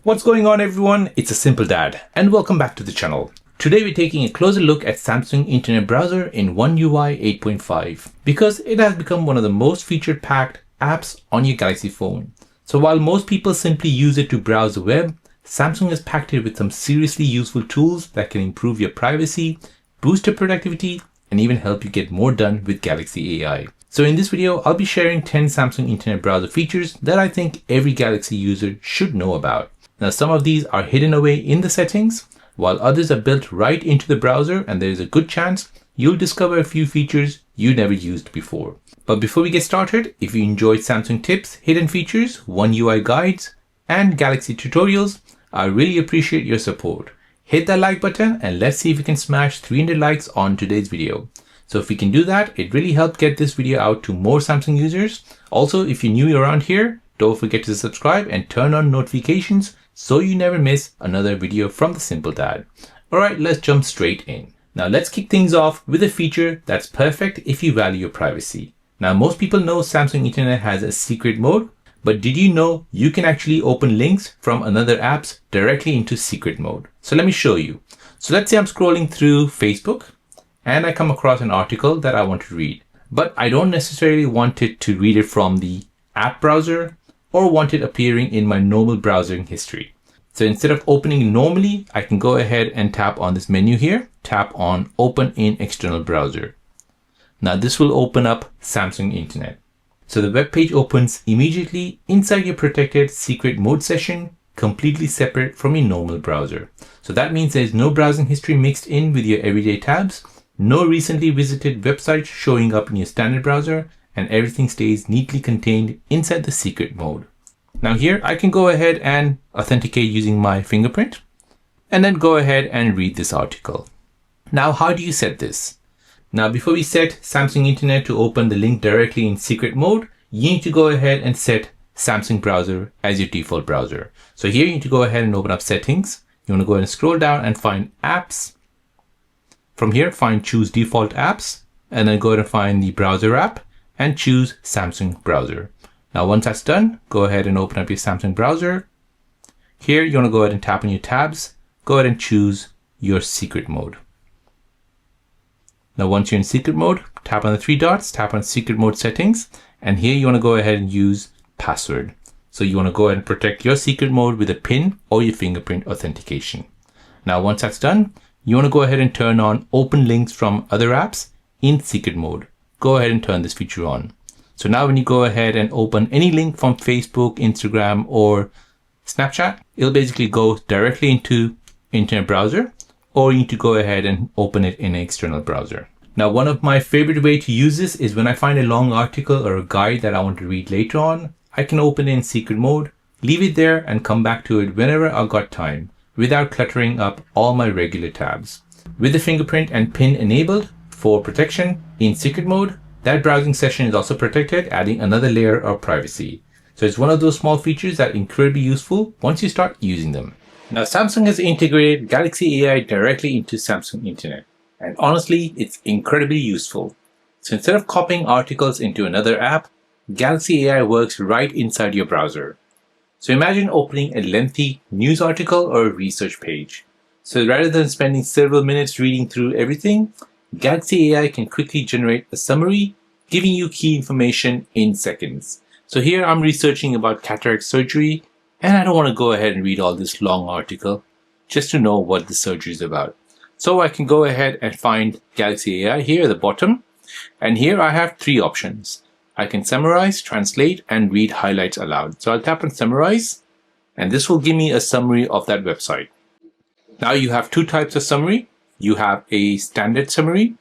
What's going on, everyone? It's a simple dad and welcome back to the channel. Today we're taking a closer look at Samsung Internet Browser in One UI 8.5 because it has become one of the most featured packed apps on your Galaxy phone. So while most people simply use it to browse the web, Samsung has packed it with some seriously useful tools that can improve your privacy, boost your productivity, and even help you get more done with Galaxy AI. So in this video, I'll be sharing 10 Samsung Internet Browser features that I think every Galaxy user should know about. Now, some of these are hidden away in the settings, while others are built right into the browser, and there is a good chance you'll discover a few features you never used before. But before we get started, if you enjoyed Samsung tips, hidden features, One UI guides, and Galaxy tutorials, I really appreciate your support. Hit that like button and let's see if we can smash 300 likes on today's video. So if we can do that, it really helps get this video out to more Samsung users. Also, if you're new around here, don't forget to subscribe and turn on notifications so you never miss another video from the Simple Dad. Alright, let's jump straight in. Now let's kick things off with a feature that's perfect if you value your privacy. Now most people know Samsung Internet has a secret mode, but did you know you can actually open links from another apps directly into secret mode? So let me show you. So let's say I'm scrolling through Facebook and I come across an article that I want to read, but I don't necessarily want it to read it from the app browser or want it appearing in my normal browsing history. So instead of opening normally, I can go ahead and tap on this menu here, tap on Open in External Browser. Now this will open up Samsung Internet. So the web page opens immediately inside your protected secret mode session, completely separate from your normal browser. So that means there's no browsing history mixed in with your everyday tabs, no recently visited websites showing up in your standard browser, and everything stays neatly contained inside the secret mode. Now here I can go ahead and authenticate using my fingerprint and then go ahead and read this article. Now how do you set this? Now before we set Samsung Internet to open the link directly in secret mode, you need to go ahead and set Samsung browser as your default browser. So here you need to go ahead and open up settings. You want to go ahead and scroll down and find apps. From here, choose default apps and then go ahead and find the browser app and choose Samsung browser. Now, once that's done, go ahead and open up your Samsung browser. Here, you want to go ahead and tap on your tabs. Go ahead and choose your secret mode. Now, once you're in secret mode, tap on the three dots, tap on secret mode settings. And here you want to go ahead and use password. So you want to go ahead and protect your secret mode with a PIN or your fingerprint authentication. Now, once that's done, you want to go ahead and turn on open links from other apps in secret mode. Go ahead and turn this feature on. So now when you go ahead and open any link from Facebook, Instagram, or Snapchat, it'll basically go directly into Internet Browser, or you need to go ahead and open it in an external browser. Now, one of my favorite way to use this is when I find a long article or a guide that I want to read later on, I can open it in secret mode, leave it there and come back to it whenever I've got time without cluttering up all my regular tabs. With the fingerprint and PIN enabled for protection in secret mode, that browsing session is also protected, adding another layer of privacy. So it's one of those small features that are incredibly useful once you start using them. Now, Samsung has integrated Galaxy AI directly into Samsung Internet. And honestly, it's incredibly useful. So instead of copying articles into another app, Galaxy AI works right inside your browser. So imagine opening a lengthy news article or a research page. So rather than spending several minutes reading through everything, Galaxy AI can quickly generate a summary, giving you key information in seconds. So here I'm researching about cataract surgery, and I don't want to go ahead and read all this long article just to know what the surgery is about. So I can go ahead and find Galaxy AI here at the bottom, and here I have three options. I can summarize, translate, and read highlights aloud. So I'll tap on summarize, and this will give me a summary of that website. Now you have two types of summary. You have a standard summary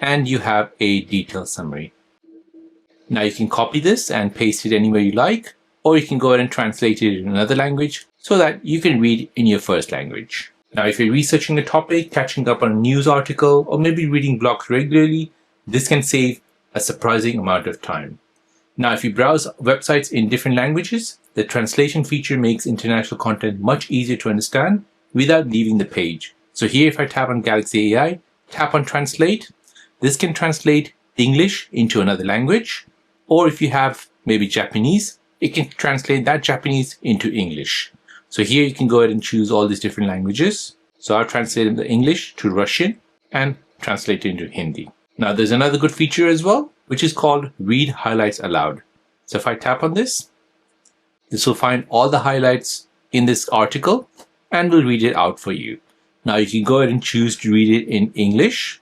and you have a detailed summary. Now you can copy this and paste it anywhere you like, or you can go ahead and translate it in another language so that you can read in your first language. Now, if you're researching a topic, catching up on a news article, or maybe reading blogs regularly, this can save a surprising amount of time. Now, if you browse websites in different languages, the translation feature makes international content much easier to understand without leaving the page. So here, if I tap on Galaxy AI, tap on Translate, this can translate English into another language. Or if you have maybe Japanese, it can translate that Japanese into English. So here you can go ahead and choose all these different languages. So I'll translate the English to Russian and translate it into Hindi. Now there's another good feature as well, which is called Read Highlights Aloud. So if I tap on this will find all the highlights in this article and will read it out for you. Now you can go ahead and choose to read it in English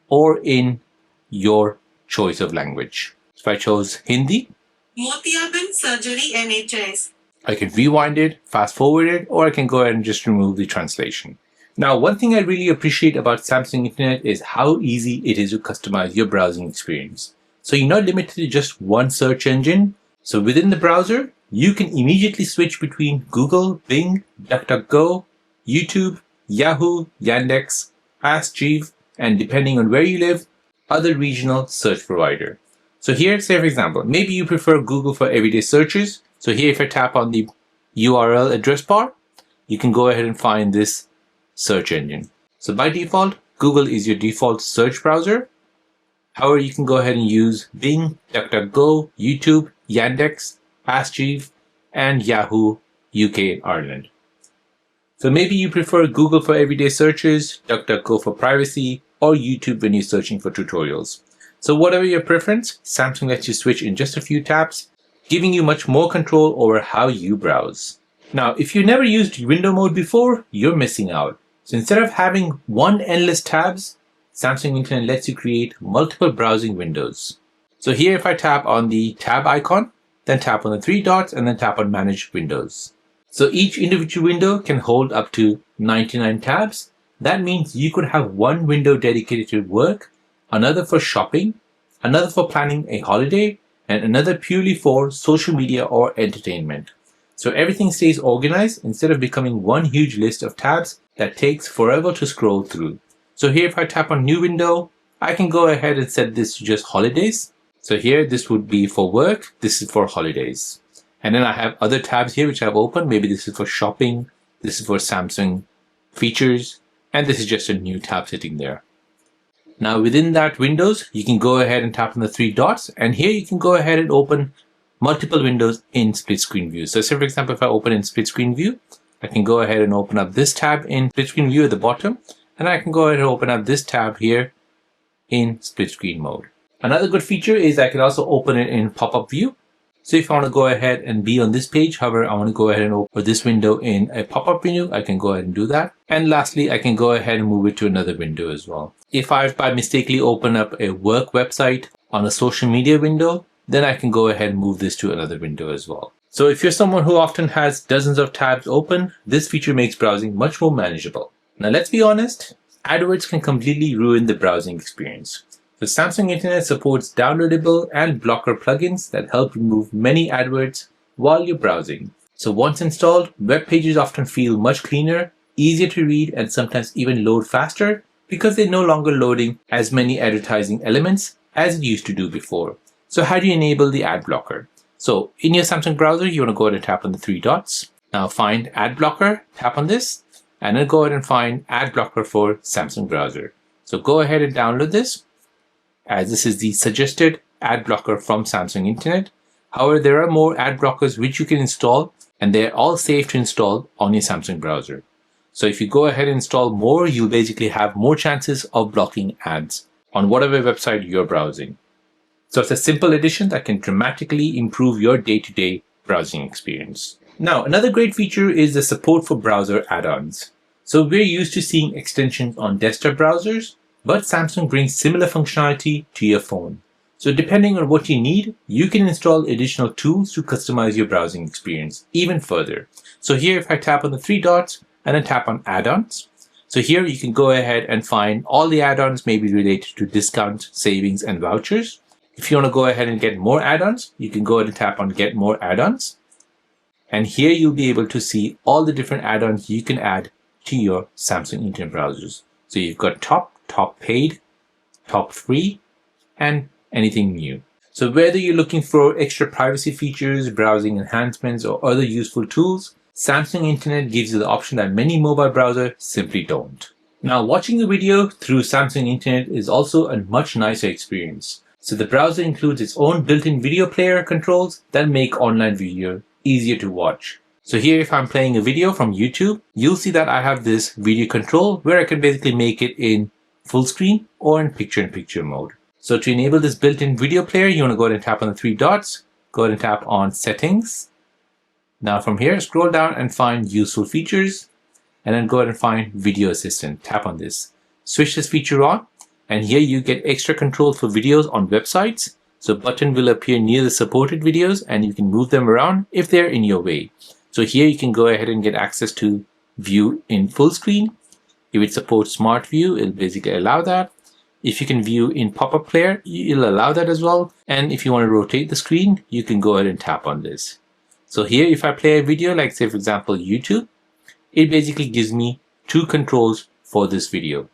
or in your choice of language. So if I chose Hindi, Motiabind Surgery NHS. I can rewind it, fast forward it, or I can go ahead and just remove the translation. Now, one thing I really appreciate about Samsung Internet is how easy it is to customize your browsing experience. So you're not limited to just one search engine. So within the browser, you can immediately switch between Google, Bing, DuckDuckGo, YouTube, Yahoo, Yandex, Ask Jeeves, and depending on where you live, other regional search provider. So here, say for example, maybe you prefer Google for everyday searches. So here, if I tap on the URL address bar, you can go ahead and find this search engine. So by default, Google is your default search browser. However, you can go ahead and use Bing, DuckDuckGo, YouTube, Yandex, Ask Jeeves, and Yahoo, UK and Ireland. So maybe you prefer Google for everyday searches, DuckDuckGo for privacy, or YouTube when you're searching for tutorials. So whatever your preference, Samsung lets you switch in just a few taps, giving you much more control over how you browse. Now, if you never used window mode before, you're missing out. So instead of having one endless tabs, Samsung Internet lets you create multiple browsing windows. So here, if I tap on the tab icon, then tap on the three dots and then tap on Manage Windows. So each individual window can hold up to 99 tabs. That means you could have one window dedicated to work, another for shopping, another for planning a holiday, and another purely for social media or entertainment. So everything stays organized instead of becoming one huge list of tabs that takes forever to scroll through. So here, if I tap on New Window, I can go ahead and set this to just holidays. So here, this would be for work. This is for holidays. And then I have other tabs here which I've opened. Maybe this is for shopping. This is for Samsung features. And this is just a new tab sitting there. Now within that windows, you can go ahead and tap on the three dots. And here you can go ahead and open multiple windows in split screen view. So say for example, if I open in split screen view, I can go ahead and open up this tab in split screen view at the bottom. And I can go ahead and open up this tab here in split screen mode. Another good feature is I can also open it in pop-up view. So if I want to go ahead and be on this page, however, I want to go ahead and open this window in a pop-up menu, I can go ahead and do that. And lastly, I can go ahead and move it to another window as well. If I by mistakenly open up a work website on a social media window, then I can go ahead and move this to another window as well. So if you're someone who often has dozens of tabs open, this feature makes browsing much more manageable. Now let's be honest, AdWords can completely ruin the browsing experience. The Samsung Internet supports downloadable and blocker plugins that help remove many AdWords while you're browsing. So once installed, web pages often feel much cleaner, easier to read, and sometimes even load faster because they're no longer loading as many advertising elements as it used to do before. So how do you enable the ad blocker? So in your Samsung browser, you want to go ahead and tap on the three dots. Now find ad blocker, tap on this, and then go ahead and find ad blocker for Samsung browser. So go ahead and download this, as this is the suggested ad blocker from Samsung Internet. However, there are more ad blockers which you can install, and they're all safe to install on your Samsung browser. So if you go ahead and install more, you'll basically have more chances of blocking ads on whatever website you're browsing. So it's a simple addition that can dramatically improve your day-to-day browsing experience. Now, another great feature is the support for browser add-ons. So we're used to seeing extensions on desktop browsers, but Samsung brings similar functionality to your phone. So depending on what you need, you can install additional tools to customize your browsing experience even further. So here, if I tap on the three dots and then tap on add-ons, so here you can go ahead and find all the add-ons maybe related to discounts, savings, and vouchers. If you want to go ahead and get more add-ons, you can go ahead and tap on get more add-ons. And here you'll be able to see all the different add-ons you can add to your Samsung Internet browsers. So you've got top paid, top free, and anything new. So whether you're looking for extra privacy features, browsing enhancements, or other useful tools, Samsung Internet gives you the option that many mobile browsers simply don't. Now, watching the video through Samsung Internet is also a much nicer experience. So the browser includes its own built-in video player controls that make online video easier to watch. So here, if I'm playing a video from YouTube, you'll see that I have this video control where I can basically make it in full screen or in picture-in-picture mode. So to enable this built-in video player, you want to go ahead and tap on the three dots, go ahead and tap on settings. Now from here, scroll down and find useful features, and then go ahead and find video assistant. Tap on this. Switch this feature on, and here you get extra controls for videos on websites. So a button will appear near the supported videos and you can move them around if they're in your way. So here you can go ahead and get access to view in full screen. If it supports smart view, it'll basically allow that. If you can view in pop-up player, it'll allow that as well. And if you want to rotate the screen, you can go ahead and tap on this. So here, if I play a video, like say for example, YouTube, it basically gives me two controls for this video.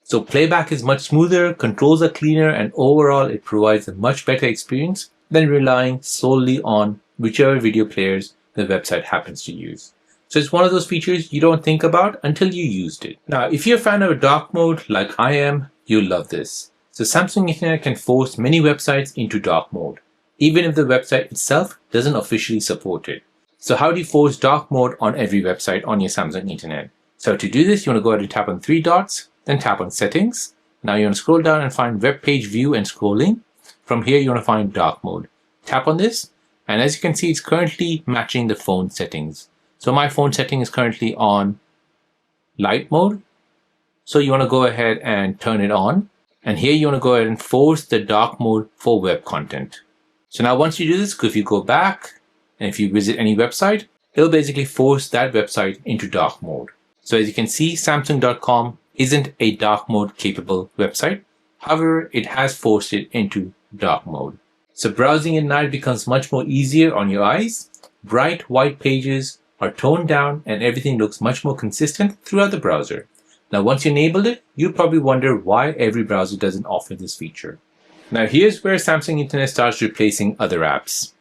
So playback is much smoother, controls are cleaner, and overall it provides a much better experience than relying solely on whichever video players the website happens to use. So it's one of those features you don't think about until you used it. Now, if you're a fan of a dark mode like I am, you'll love this. So Samsung Internet can force many websites into dark mode, even if the website itself doesn't officially support it. So how do you force dark mode on every website on your Samsung Internet? So to do this, you want to go ahead and tap on three dots, then tap on settings. Now you want to scroll down and find web page view and scrolling. From here, you want to find dark mode. Tap on this. And as you can see, it's currently matching the phone settings. So my phone setting is currently on light mode. So you want to go ahead and turn it on. And here you want to go ahead and force the dark mode for web content. So now once you do this, if you go back and if you visit any website, it'll basically force that website into dark mode. So as you can see, Samsung.com isn't a dark mode capable website. However, it has forced it into dark mode. So browsing at night becomes much more easier on your eyes. Bright white pages are toned down and everything looks much more consistent throughout the browser. Now, once you enabled it, you'll probably wonder why every browser doesn't offer this feature. Now, here's where Samsung Internet starts replacing other apps.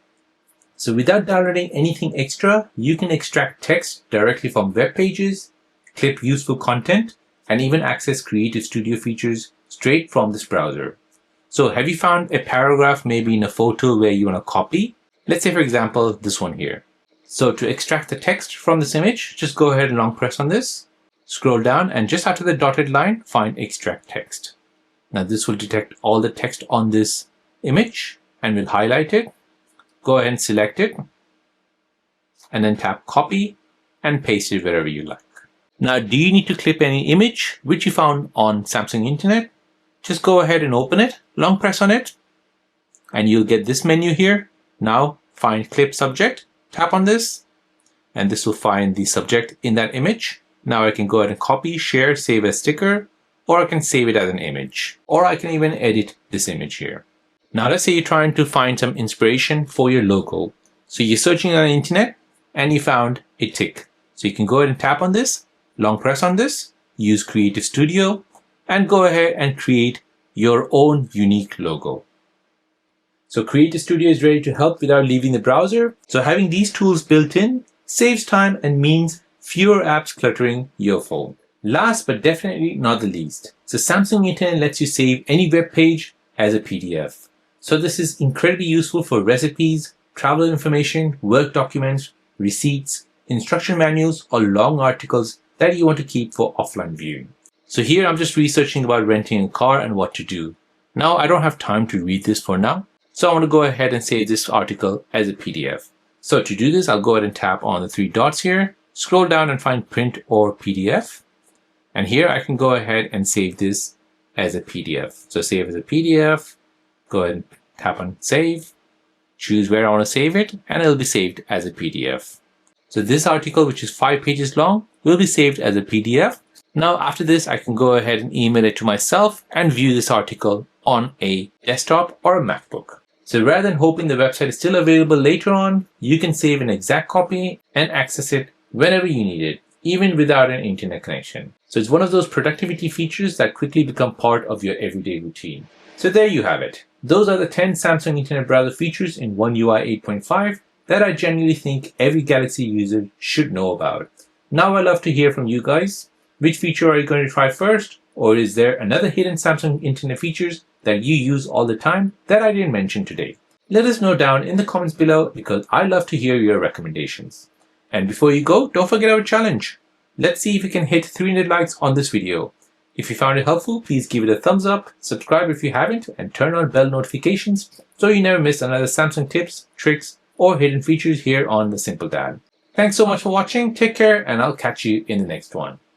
So without downloading anything extra, you can extract text directly from web pages, clip useful content, and even access Creative Studio features straight from this browser. So have you found a paragraph maybe in a photo where you want to copy? Let's say, for example, this one here. So to extract the text from this image, just go ahead and long press on this, scroll down, and just after the dotted line, find extract text. Now this will detect all the text on this image and will highlight it. Go ahead and select it and then tap copy and paste it wherever you like. Now, do you need to clip any image which you found on Samsung Internet? Just go ahead and open it, long press on it, and you'll get this menu here. Now find clip subject, tap on this, and this will find the subject in that image. Now I can go ahead and copy, share, save as sticker, or I can save it as an image, or I can even edit this image here. Now let's say you're trying to find some inspiration for your logo. So you're searching on the internet and you found a tick. So you can go ahead and tap on this, long press on this, use Creative Studio, and go ahead and create your own unique logo. So Creative Studio is ready to help without leaving the browser. So having these tools built in saves time and means fewer apps cluttering your phone. Last but definitely not the least, so Samsung Internet lets you save any web page as a PDF. So this is incredibly useful for recipes, travel information, work documents, receipts, instruction manuals, or long articles that you want to keep for offline viewing. So here I'm just researching about renting a car and what to do. Now I don't have time to read this for now, so I want to go ahead and save this article as a PDF. So to do this, I'll go ahead and tap on the three dots here, scroll down and find print or PDF. And here I can go ahead and save this as a PDF. So save as a PDF, go ahead and tap on save, choose where I want to save it, and it'll be saved as a PDF. So this article, which is 5 pages long, will be saved as a PDF. Now after this, I can go ahead and email it to myself and view this article on a desktop or a MacBook. So rather than hoping the website is still available later on, you can save an exact copy and access it whenever you need it, even without an internet connection. So it's one of those productivity features that quickly become part of your everyday routine. So there you have it. Those are the 10 Samsung Internet Browser features in One UI 8.5 that I genuinely think every Galaxy user should know about. Now I'd love to hear from you guys. Which feature are you going to try first? Or is there another hidden Samsung Internet features that you use all the time that I didn't mention today? Let us know down in the comments below because I love to hear your recommendations. And before you go, don't forget our challenge. Let's see if we can hit 300 likes on this video. If you found it helpful, please give it a thumbs up, subscribe if you haven't, and turn on bell notifications so you never miss another Samsung tips, tricks, or hidden features here on The Simple Dad. Thanks so much for watching, take care, and I'll catch you in the next one.